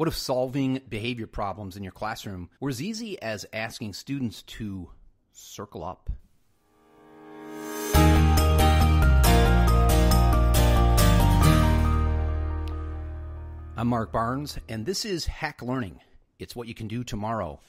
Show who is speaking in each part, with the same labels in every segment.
Speaker 1: What if solving behavior problems in your classroom were as easy as asking students to circle up? I'm Mark Barnes, and this is Hack Learning. It's what you can do tomorrow.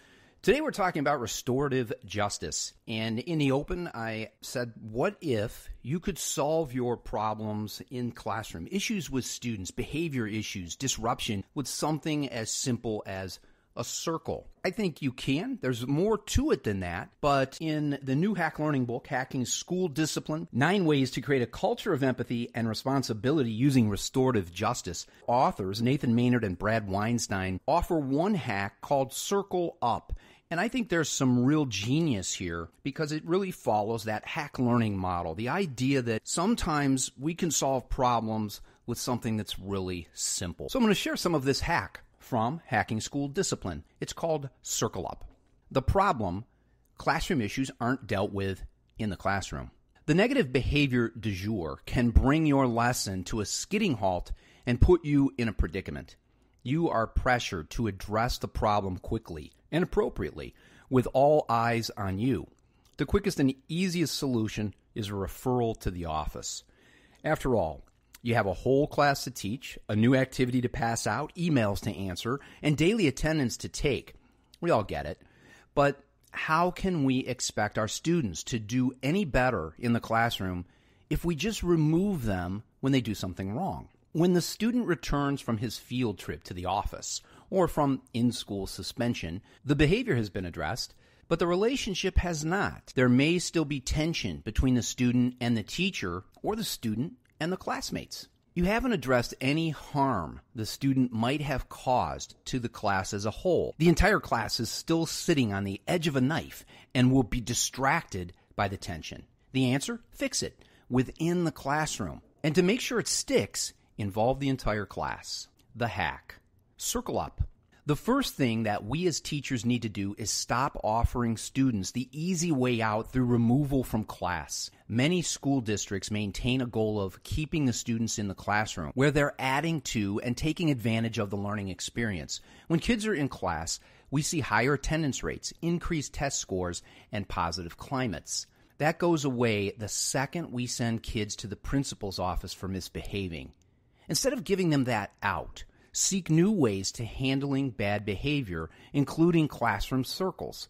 Speaker 1: Today we're talking about restorative justice. And in the open, I said, what if you could solve your problems in classroom, issues with students, behavior issues, disruption, with something as simple as a circle? I think you can. There's more to it than that. But in the new Hack Learning book, Hacking School Discipline, 9 Ways to Create a Culture of Empathy and Responsibility Using Restorative Justice, authors Nathan Maynard and Brad Weinstein offer one hack called Circle Up. And I think there's some real genius here because it really follows that hack learning model, the idea that sometimes we can solve problems with something that's really simple. So I'm going to share some of this hack from Hacking School Discipline. It's called Circle Up. The problem: classroom issues aren't dealt with in the classroom. The negative behavior du jour can bring your lesson to a skidding halt and put you in a predicament. You are pressured to address the problem quickly and appropriately with all eyes on you. The quickest and easiest solution is a referral to the office. After all, you have a whole class to teach, a new activity to pass out, emails to answer, and daily attendance to take. We all get it. But how can we expect our students to do any better in the classroom if we just remove them when they do something wrong? When the student returns from his field trip to the office or from in-school suspension, the behavior has been addressed, but the relationship has not. There may still be tension between the student and the teacher or the student and the classmates. You haven't addressed any harm the student might have caused to the class as a whole. The entire class is still sitting on the edge of a knife and will be distracted by the tension. The answer? Fix it within the classroom. And to make sure it sticks, involve the entire class. The hack: circle up. The first thing that we as teachers need to do is stop offering students the easy way out through removal from class. Many school districts maintain a goal of keeping the students in the classroom, where they're adding to and taking advantage of the learning experience. When kids are in class, we see higher attendance rates, increased test scores, and positive climates. That goes away the second we send kids to the principal's office for misbehaving. Instead of giving them that out, seek new ways to handling bad behavior, including classroom circles.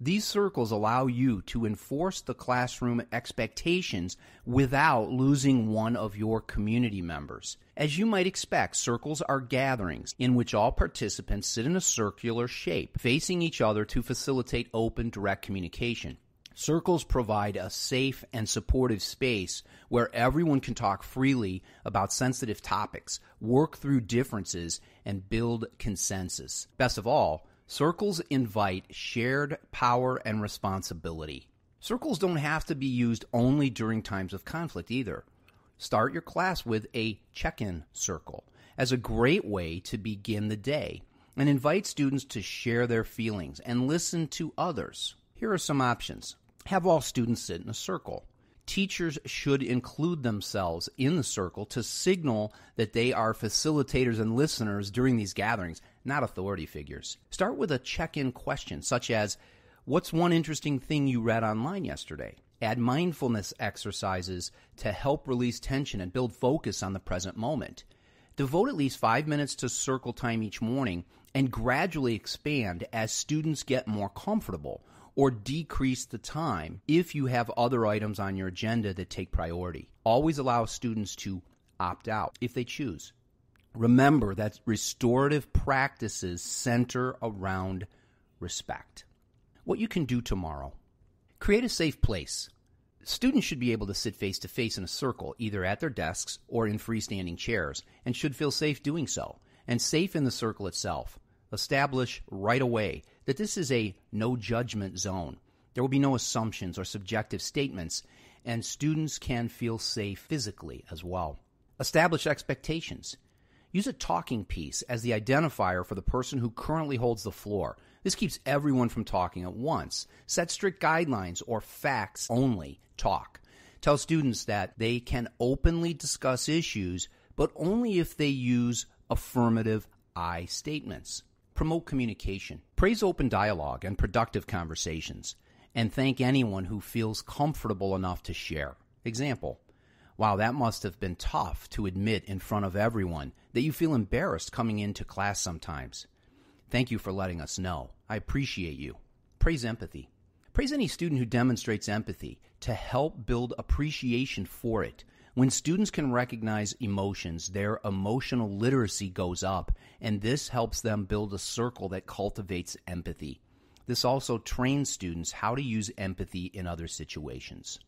Speaker 1: These circles allow you to enforce the classroom expectations without losing one of your community members. As you might expect, circles are gatherings in which all participants sit in a circular shape, facing each other to facilitate open, direct communication. Circles provide a safe and supportive space where everyone can talk freely about sensitive topics, work through differences, and build consensus. Best of all, circles invite shared power and responsibility. Circles don't have to be used only during times of conflict either. Start your class with a check-in circle as a great way to begin the day, and invite students to share their feelings and listen to others. Here are some options. Have all students sit in a circle. Teachers should include themselves in the circle to signal that they are facilitators and listeners during these gatherings, not authority figures. Start with a check-in question, such as, what's one interesting thing you read online yesterday? Add mindfulness exercises to help release tension and build focus on the present moment. Devote at least 5 minutes to circle time each morning and gradually expand as students get more comfortable, or decrease the time if you have other items on your agenda that take priority. Always allow students to opt out if they choose. Remember that restorative practices center around respect. What you can do tomorrow: create a safe place. Students should be able to sit face-to-face in a circle, either at their desks or in freestanding chairs, and should feel safe doing so, and safe in the circle itself. Establish right away that this is a no-judgment zone. There will be no assumptions or subjective statements, and students can feel safe physically as well. Establish expectations. Use a talking piece as the identifier for the person who currently holds the floor. This keeps everyone from talking at once. Set strict guidelines or facts only talk. Tell students that they can openly discuss issues, but only if they use affirmative I statements. Promote communication. Praise open dialogue and productive conversations. And thank anyone who feels comfortable enough to share. Example, wow, that must have been tough to admit in front of everyone that you feel embarrassed coming into class sometimes. Thank you for letting us know. I appreciate you. Praise empathy. Praise any student who demonstrates empathy to help build appreciation for it. When students can recognize emotions, their emotional literacy goes up, and this helps them build a circle that cultivates empathy. This also trains students how to use empathy in other situations.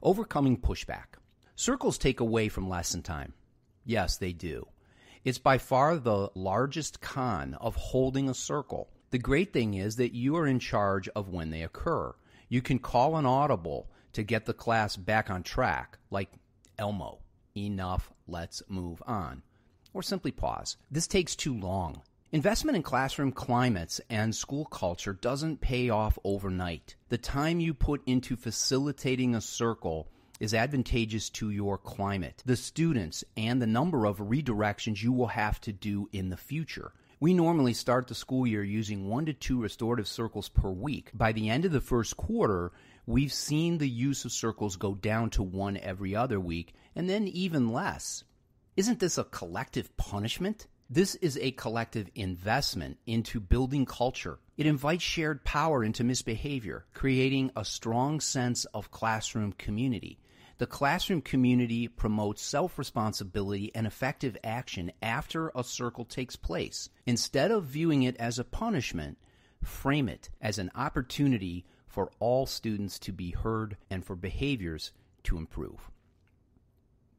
Speaker 1: Overcoming pushback. Circles take away from lesson time. Yes, they do. It's by far the largest con of holding a circle. The great thing is that you are in charge of when they occur. You can call an audible to get the class back on track, like Elmo, enough, let's move on. Or simply pause. This takes too long. Investment in classroom climates and school culture doesn't pay off overnight. The time you put into facilitating a circle is advantageous to your climate, the students, and the number of redirections you will have to do in the future. We normally start the school year using 1 to 2 restorative circles per week. By the end of the first quarter, we've seen the use of circles go down to 1 every other week, and then even less. Isn't this a collective punishment? This is a collective investment into building culture. It invites shared power into misbehavior, creating a strong sense of classroom community. The classroom community promotes self-responsibility and effective action after a circle takes place. Instead of viewing it as a punishment, frame it as an opportunity for all students to be heard and for behaviors to improve.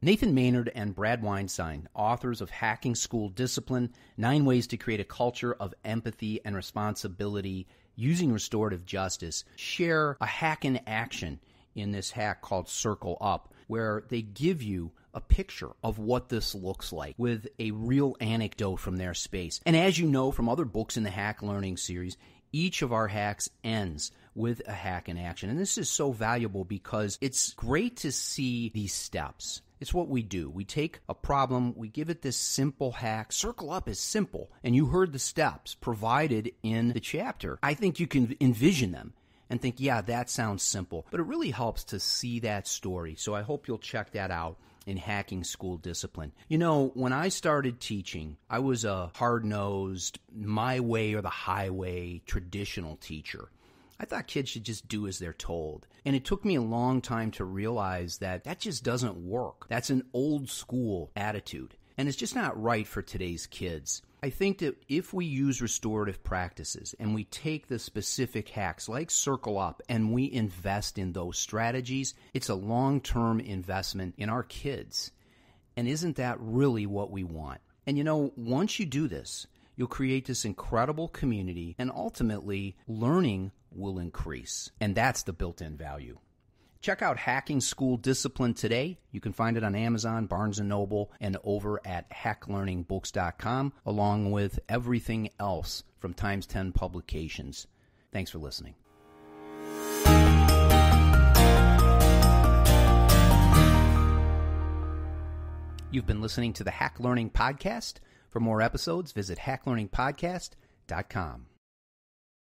Speaker 1: Nathan Maynard and Brad Weinstein, authors of Hacking School Discipline, 9 Ways to Create a Culture of Empathy and Responsibility Using Restorative Justice, share a hack in action in this hack called Circle Up, where they give you a picture of what this looks like with a real anecdote from their space. And as you know from other books in the Hack Learning series, each of our hacks ends with a hack in action. And this is so valuable because it's great to see these steps. It's what we do. We take a problem, we give it this simple hack. Circle Up is simple, and you heard the steps provided in the chapter. I think you can envision them and think, yeah, that sounds simple. But it really helps to see that story. So I hope you'll check that out in Hacking School Discipline. You know, when I started teaching, I was a hard-nosed, my way or the highway traditional teacher. I thought kids should just do as they're told. And it took me a long time to realize that that just doesn't work. That's an old school attitude. And it's just not right for today's kids. I think that if we use restorative practices and we take the specific hacks like Circle Up and we invest in those strategies, it's a long-term investment in our kids. And isn't that really what we want? And you know, once you do this, you'll create this incredible community and ultimately learning will increase. And that's the built-in value. Check out Hacking School Discipline today. You can find it on Amazon, Barnes & Noble, and over at hacklearningbooks.com, along with everything else from Times 10 Publications. Thanks for listening. You've been listening to the Hack Learning Podcast. For more episodes, visit hacklearningpodcast.com.